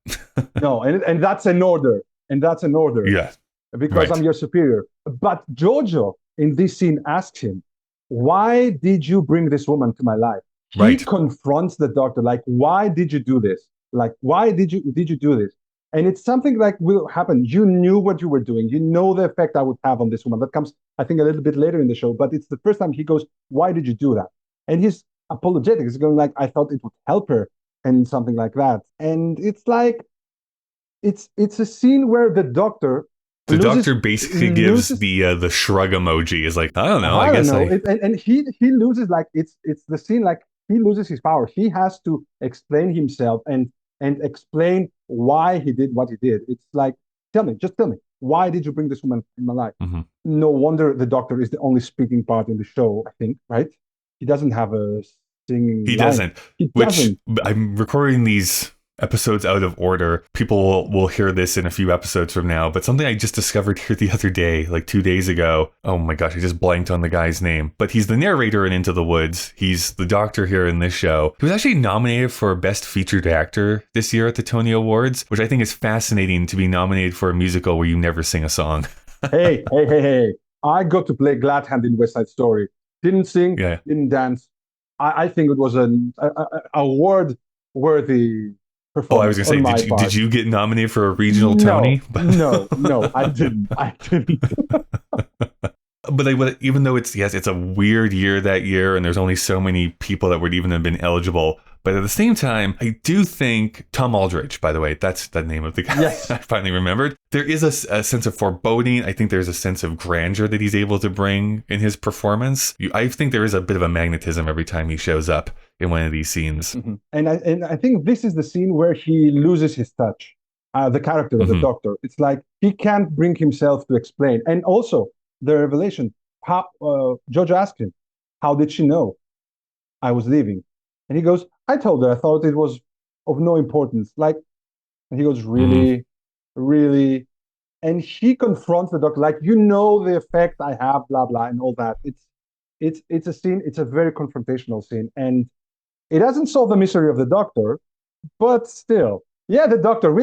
No, and that's an order. Yeah. Because I'm your superior. But Giorgio, in this scene, asks him, why did you bring this woman to my life? He confronts the Doctor, like, why did you do this? Like, why did you do this? And it's something like will happen. You knew what you were doing. You know the effect I would have on this woman. That comes, I think, a little bit later in the show. But it's the first time he goes, why did you do that? And he's apologetic. He's going like, I thought it would help her and something like that. And it's like, it's a scene where the Doctor... The Doctor basically gives the shrug emoji. Is like, I don't know. I guess and he loses, like, it's the scene, like, he loses his power. He has to explain himself and explain why he did what he did. It's like, just tell me, why did you bring this woman in my life? Mm-hmm. No wonder the Doctor is the only speaking part in the show, I think, right? He doesn't have a singing line. Doesn't. I'm recording these episodes out of order. People will hear this in a few episodes from now, but something I just discovered here the other day, like 2 days ago. Oh my gosh, I just blanked on the guy's name. But he's the narrator in Into the Woods. He's the Doctor here in this show. He was actually nominated for Best Featured Actor this year at the Tony Awards, which I think is fascinating, to be nominated for a musical where you never sing a song. Hey. I got to play Glad Hand in West Side Story. Didn't sing, didn't dance. I think it was an award-worthy performance. Oh, I was going to say, did you get nominated for a regional Tony? No, I didn't. But even though it's a weird year that year, and there's only so many people that would even have been eligible, but at the same time, I do think Tom Aldridge, by the way, that's the name of the guy. Yes. I finally remembered. There is a sense of foreboding. I think there's a sense of grandeur that he's able to bring in his performance. I think there is a bit of a magnetism every time he shows up in one of these scenes. Mm-hmm. And I think this is the scene where he loses his touch, the character of the Doctor. It's like he can't bring himself to explain. And also the revelation, how Giorgio asked him, how did she know I was leaving? And he goes, I told her, I thought it was of no importance. Like, and he goes, really? Really? And he confronts the Doctor, like, you know the effect I have, blah, blah, and all that. It's a scene, it's a very confrontational scene. And it doesn't solve the mystery of the Doctor, but still. Yeah, the Doctor,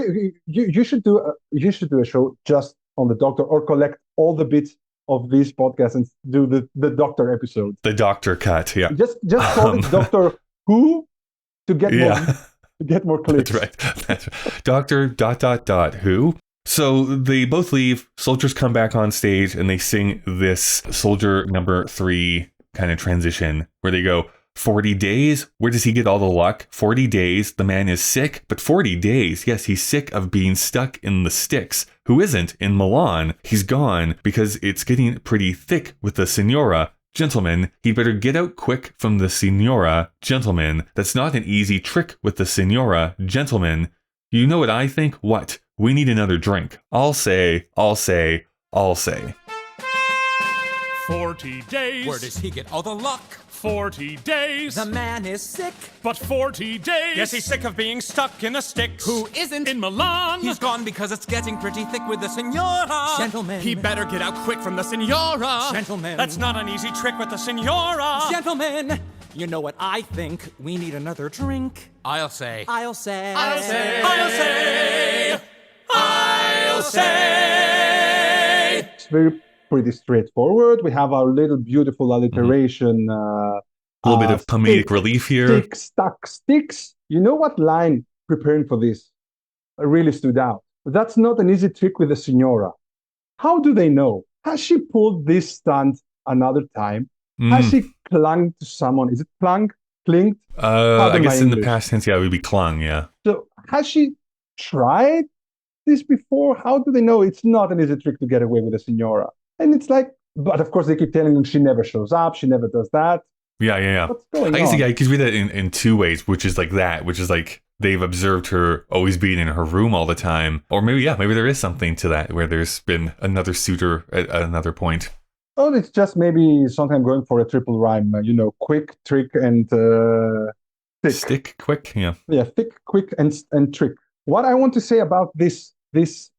you should do a show just on the Doctor, or collect all the bits of these podcasts and do the Doctor episodes. The Doctor cut, yeah. Just call it Doctor Who to get more clicks. That's right. Doctor ... Who. So they both leave. Soldiers come back on stage and they sing this Soldier number 3 kind of transition where they go, 40 days? Where does he get all the luck? 40 days. The man is sick, but 40 days. Yes, he's sick of being stuck in the sticks. Who isn't in Milan? He's gone because it's getting pretty thick with the Signora. Gentlemen, he'd better get out quick from the Signora. Gentlemen, that's not an easy trick with the Signora. Gentlemen, you know what I think? What? We need another drink. I'll say. 40 days. Where does he get all the luck? 40 days. The man is sick. But 40 days. Yes, he's sick of being stuck in the sticks. Who isn't? In Milan. He's gone because it's getting pretty thick with the Signora. Gentlemen. He better get out quick from the Signora. Gentlemen. That's not an easy trick with the Signora. Gentlemen. You know what I think? We need another drink. I'll say. I'll say. I'll say. I'll say. I'll say. It's pretty straightforward. We have our little beautiful alliteration. A little bit of comedic relief here. Sticks, stuck, sticks. You know what line preparing for this really stood out? That's not an easy trick with the Signora. How do they know? Has she pulled this stunt another time? Has she clung to someone? Is it clung? Clinged? I guess in the past tense, yeah, it would be clung, yeah. So has she tried this before? How do they know it's not an easy trick to get away with a Signora? And it's like, but of course they keep telling them she never shows up, she never does that. Yeah. What's going I guess on? you could read that in two ways, which is like that, which is like they've observed her always being in her room all the time. Or maybe there is something to that where there's been another suitor at another point. Oh, it's just maybe sometimes going for a triple rhyme, quick, trick, and thick. Stick, quick, yeah. Yeah, thick, quick, and trick. What I want to say about this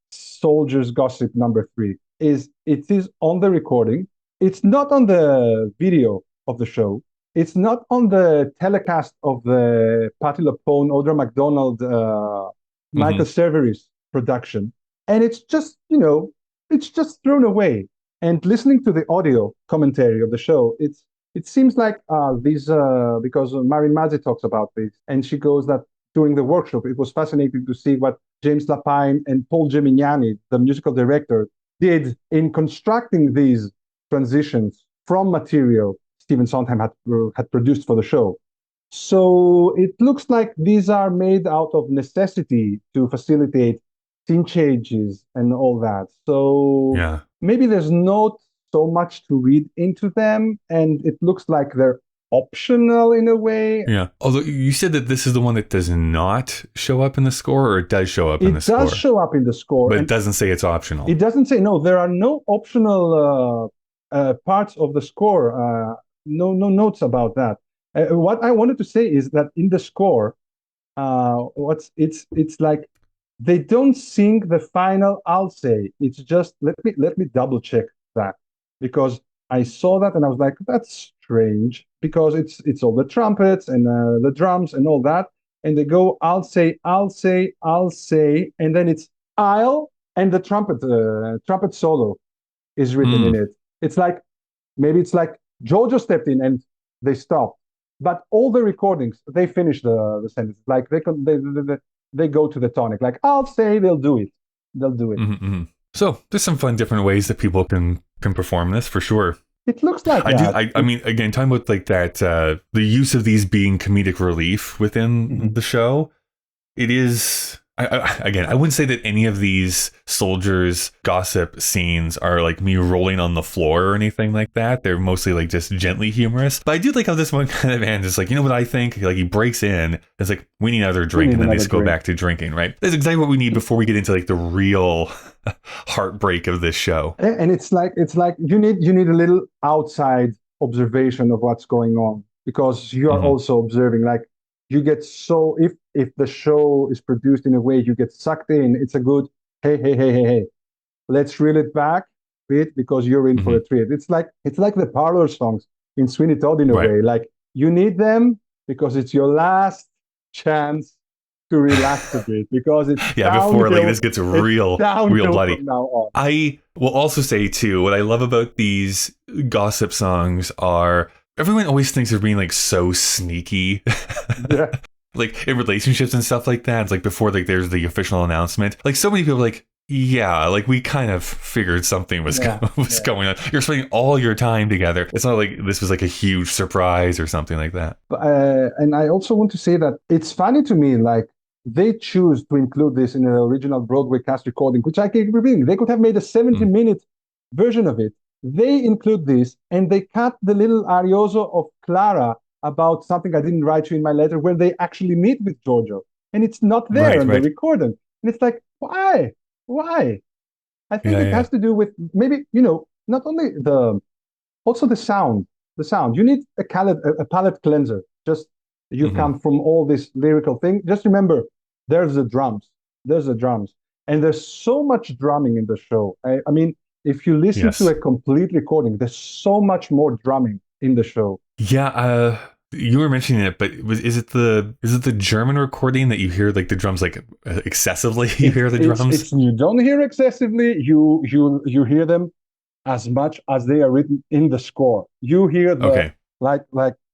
Soldiers Gossip number 3 is it is on the recording. It's not on the video of the show. It's not on the telecast of the Patti LuPone, Audra McDonald, Michael Cerveris production. And it's just, it's just thrown away. And listening to the audio commentary of the show, it seems like these, because Marin Mazzi talks about this, and she goes that during the workshop, it was fascinating to see what James Lapine and Paul Gemignani, the musical director, did in constructing these transitions from material Stephen Sondheim had produced for the show. So it looks like these are made out of necessity to facilitate scene changes and all that. So maybe there's not so much to read into them, and it looks like they're optional in a way. Yeah. Although you said that this is the one that does not show up in the score, or it does show up in the score? It does show up in the score. But it doesn't say it's optional. It doesn't say, no, there are no optional parts of the score. No notes about that. What I wanted to say is that in the score, it's like they don't sing the final "I'll say." It's just let me double check that, because I saw that and I was like, that's strange, because it's all the trumpets and the drums and all that, and they go "I'll say, I'll say, I'll say," and then it's "I'll," and the trumpet solo is written in it. It's like maybe it's like Giorgio stepped in and they stopped, but all the recordings they finish the sentence. Like they go to the tonic. Like "I'll say," they'll do it. So there's some fun different ways that people can perform this for sure. It looks like that. I mean, again, talking about like that, the use of these being comedic relief within the show, it is. I wouldn't say that any of these soldiers gossip scenes are like me rolling on the floor or anything like that. They're mostly like just gently humorous. But I do like how this one kind of ends. It's like, you know what I think? Like he breaks in. It's like, we need another drink. And then they just go back to drinking, right? That's exactly what we need before we get into like the real heartbreak of this show. And it's like you need a little outside observation of what's going on, because you are also observing. Like you get so if the show is produced in a way you get sucked in, it's a good hey, let's reel it back a bit because you're in for a treat. It's like the parlor songs in Sweeney Todd in a way. Like you need them because it's your last chance to relax a bit, because it's before like this gets real bloody. From now on. I will also say too, what I love about these gossip songs are everyone always thinks they're being like so sneaky. Yeah. Like in relationships and stuff like that. It's like before like there's the official announcement. Like so many people are like, yeah, like we kind of figured something was going on. You're spending all your time together. It's not like this was like a huge surprise or something like that. And I also want to say that it's funny to me, like they choose to include this in the original Broadway cast recording, which I keep repeating. They could have made a 70-minute version of it. They include this, and they cut the little arioso of Clara about something I didn't write you in my letter, where they actually meet with Giorgio, and it's not there in the recording. And it's like, why? I think it has to do with maybe, not only also the sound. You need a palate cleanser. Just you come from all this lyrical thing. Just remember, there's the drums, and there's so much drumming in the show. I mean, if you listen to a complete recording, there's so much more drumming in the show. Yeah, You were mentioning it, but is it the German recording that you hear like the drums like excessively? You hear the drums? You don't hear excessively. You hear them as much as they are written in the score. You hear Okay. like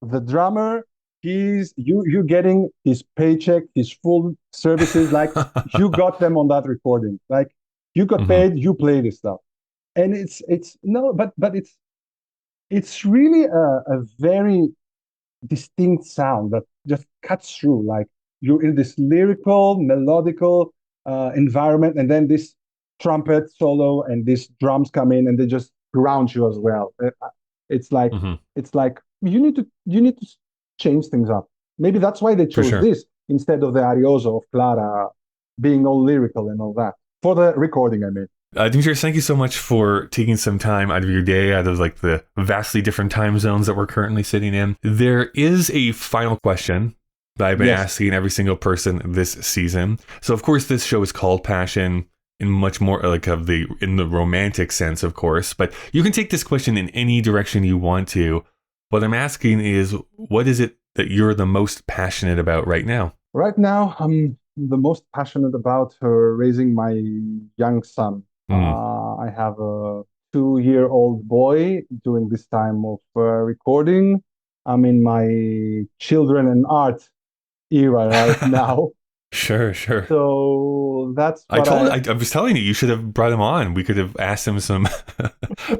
the drummer. You're getting his paycheck, his full services. Like you got them on that recording. Like you got paid. You play this stuff, and it's no, but it's really a very distinct sound that just cuts through. Like you're in this lyrical, melodical environment, and then this trumpet solo and these drums come in, and they just ground you as well. It's like Hmm. it's like you need to change things up. Maybe that's why they For chose sure. this instead of the Arioso of Clara being all lyrical and all that for the recording. I mean, Dimitris, thank you so much for taking some time out of your day, out of like the vastly different time zones that we're currently sitting in. There is a final question that I've been Yes. asking every single person this season. So, of course, this show is called Passion in much more like in the romantic sense, of course. But you can take this question in any direction you want to. What I'm asking is, what is it that you're the most passionate about right now? right now, I'm the most passionate about raising my young son. Mm, I have a 2-year-old boy during this time of recording. I'm in my children and art era right now. sure, sure. So that's what I I was telling you, you should have brought him on. We could have asked him some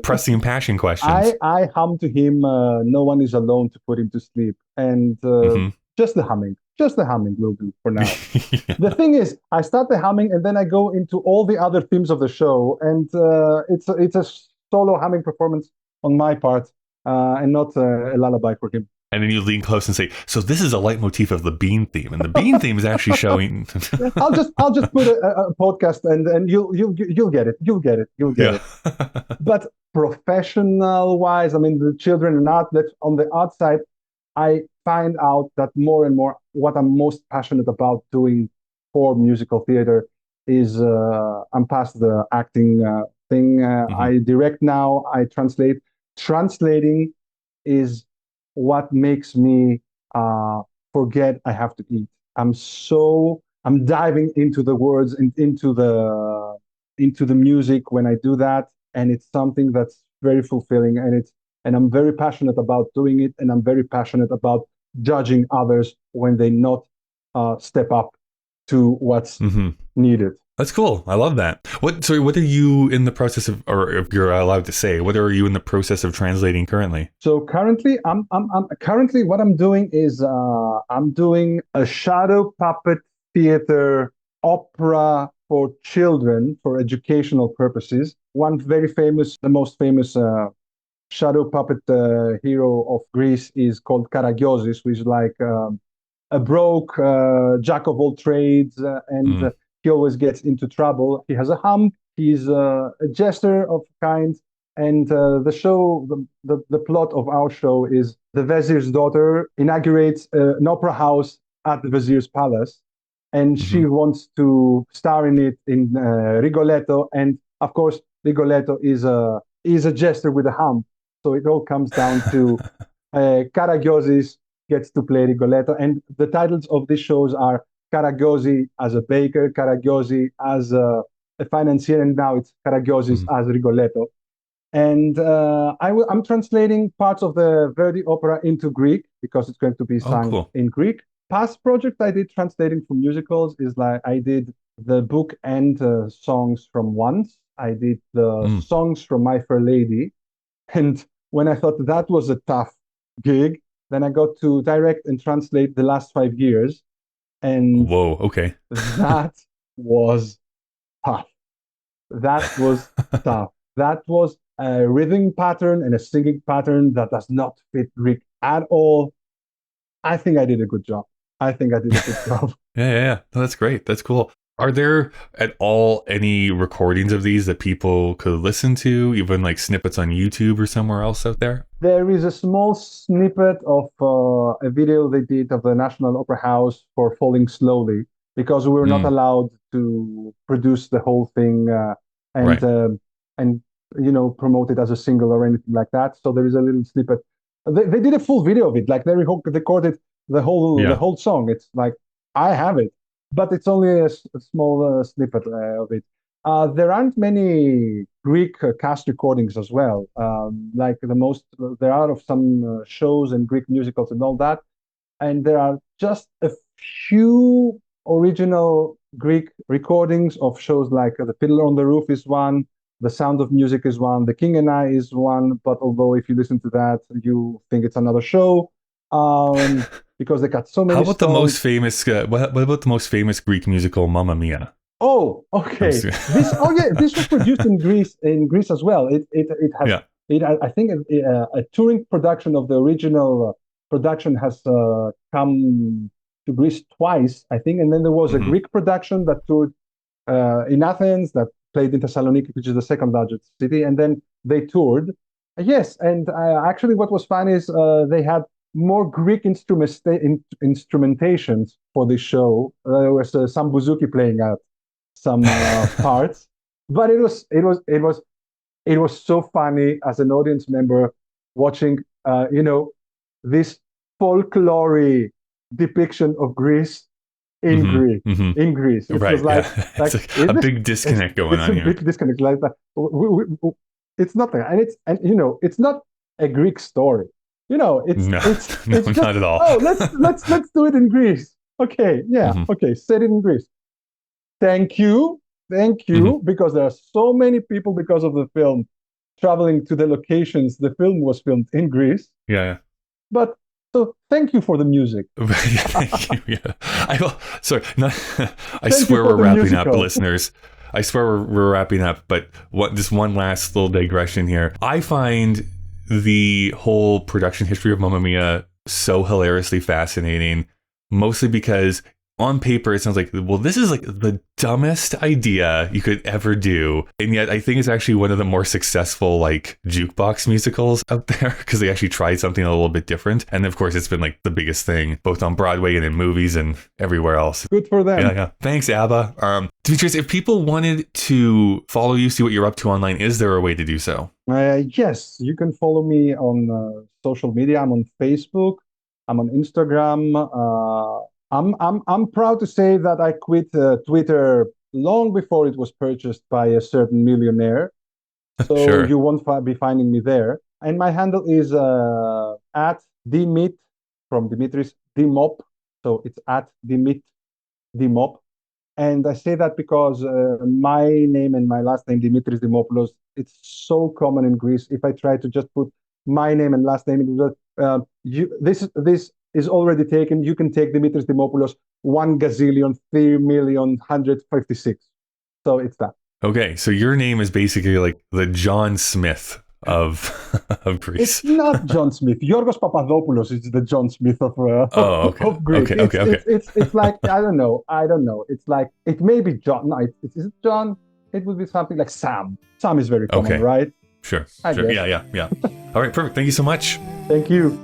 pressing passion questions. I hum to him. No one is alone to put him to sleep, and Hmm. just the humming will do for now. Yeah. The thing is, I start the humming and then I go into all the other themes of the show, and it's a solo humming performance on my part, and not a lullaby for him. And then you lean close and say, "So this is a leitmotif of the Bean theme, and the Bean theme is actually showing." I'll just put a podcast, and you'll get it. You'll get it. You'll get Yeah. it. But professional wise, I mean, the children and art, that on the art side, I find out that more and more what I'm most passionate about doing for musical theater is I'm past the acting thing. Hmm. I direct now, I translate. Translating is what makes me forget I have to eat. I'm diving into the words and into the music when I do that, and it's something that's very fulfilling, and I'm very passionate about doing it, and I'm very passionate about judging others when they not step up to what's Hmm. needed. That's cool. I love that. What are you in the process of, or if you're allowed to say, what are you in the process of translating currently? So currently, I'm currently what I'm doing is I'm doing a shadow puppet theater opera for children for educational purposes. One very famous, the most famous shadow puppet hero of Greece is called Karagiosis, which is like a broke jack of all trades, and Mm, he always gets into trouble. He has a hump. He's a jester of kind. And the plot of our show is the Vezir's daughter inaugurates an opera house at the Vezir's palace, and hmm. she wants to star in it in Rigoletto. And of course, Rigoletto is a jester with a hump. So it all comes down to Karagiosis gets to play Rigoletto. And the titles of these shows are Karagiosi as a baker, Karagiosi as a financier, and now it's Karagiosis Mhm. as Rigoletto. And I'm translating parts of the Verdi opera into Greek because it's going to be Oh, sung cool. in Greek. Past project I did translating for musicals is like I did the book and songs from Once. I did the Mm. songs from My Fair Lady. And when I thought that was a tough gig, then I got to direct and translate the last 5 years. And Whoa. Okay. that was tough. That was tough. That was a rhythm pattern and a singing pattern that does not fit Greek at all. I think I did a good job. I think I did a good job. Yeah, yeah, yeah. No, that's great. That's cool. Are there at all any recordings of these that people could listen to, even like snippets on YouTube or somewhere else out there? There is a small snippet of a video they did of the National Opera House for Falling Slowly because we were not Mm, allowed to produce the whole thing and right. uh, and promote it as a single or anything like that. So there is a little snippet They did a full video of it. Like they recorded the whole song. It's like I have it, but it's only a small snippet of it. There aren't many Greek cast recordings as well. Like there are of some shows and Greek musicals and all that, and there are just a few original Greek recordings of shows like The Fiddler on the Roof is one, The Sound of Music is one, The King and I is one. But although if you listen to that, you think it's another show because they got so many. How about songs. the most famous? What about the most famous Greek musical, Mamma Mia? Oh, okay. This was produced in Greece as well. It has. I think a touring production of the original production has come to Greece twice, I think, and then there was a Greek production that toured in Athens, that played in Thessaloniki, which is the second largest city, and then they toured. Yes, and actually, what was fun is they had more Greek instrumentations for this show. There was some bouzouki playing out some parts, but it was so funny as an audience member watching this folklore depiction of Greece in Greece. In Greece, it was like it's like a big disconnect going on here. Big disconnect like that. It's not that, and it's not a Greek story. It's just, not at all. Oh, let's do it in Greece. Okay, okay, set it in Greece. Thank you, because there are so many people because of the film traveling to the locations the film was filmed in Greece. Yeah. But so thank you for the music. Thank you. Yeah. I swear we're wrapping up, listeners. I swear we're wrapping up. But just one last little digression here. I find the whole production history of Mamma Mia so hilariously fascinating, mostly because on paper, it sounds like, well, this is like the dumbest idea you could ever do. And yet I think it's actually one of the more successful like jukebox musicals out there because they actually tried something a little bit different. And of course, it's been like the biggest thing, both on Broadway and in movies and everywhere else. Good for them. Yeah. Thanks, Abba. Dimitris, if people wanted to follow you, see what you're up to online, is there a way to do so? Yes, you can follow me on social media. I'm on Facebook. I'm on Instagram. I'm proud to say that I quit Twitter long before it was purchased by a certain millionaire. So sure. You won't be finding me there. And my handle is at Dimit from Dimitris Dimop. So it's at Dimit Dimop. And I say that because my name and my last name, Dimitris Dimopoulos, it's so common in Greece. If I try to just put my name and last name, this is already taken. You can take Dimitris Dimopoulos 1,3,156,000. So it's that. Okay, so your name is basically like the John Smith of Greece. It's not John Smith. Giorgos Papadopoulos is the John Smith of Greece. Okay. It's like I don't know. It's like it may be John. No, is it John? It would be something like Sam. Sam is very common, right? Sure. Yeah. All right, perfect. Thank you so much. Thank you.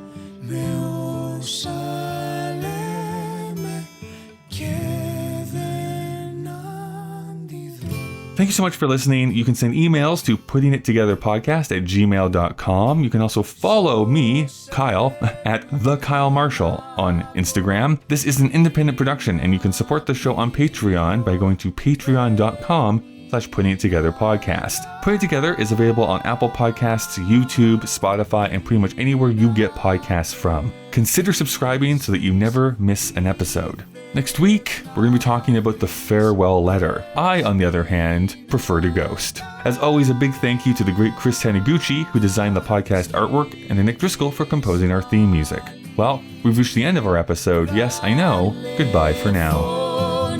Thank you so much for listening. You can send emails to puttingittogetherpodcast@gmail.com. You can also follow me, Kyle, at The Kyle Marshall on Instagram. This is an independent production, and you can support the show on Patreon by going to patreon.com/puttingittogetherpodcast. Putting It Together is available on Apple Podcasts, YouTube, Spotify, and pretty much anywhere you get podcasts from. Consider subscribing so that you never miss an episode. Next week, we're going to be talking about the farewell letter. I, on the other hand, prefer to ghost. As always, a big thank you to the great Chris Taniguchi, who designed the podcast artwork, and to Nick Driscoll for composing our theme music. Well, we've reached the end of our episode. Yes, I know. Goodbye for now.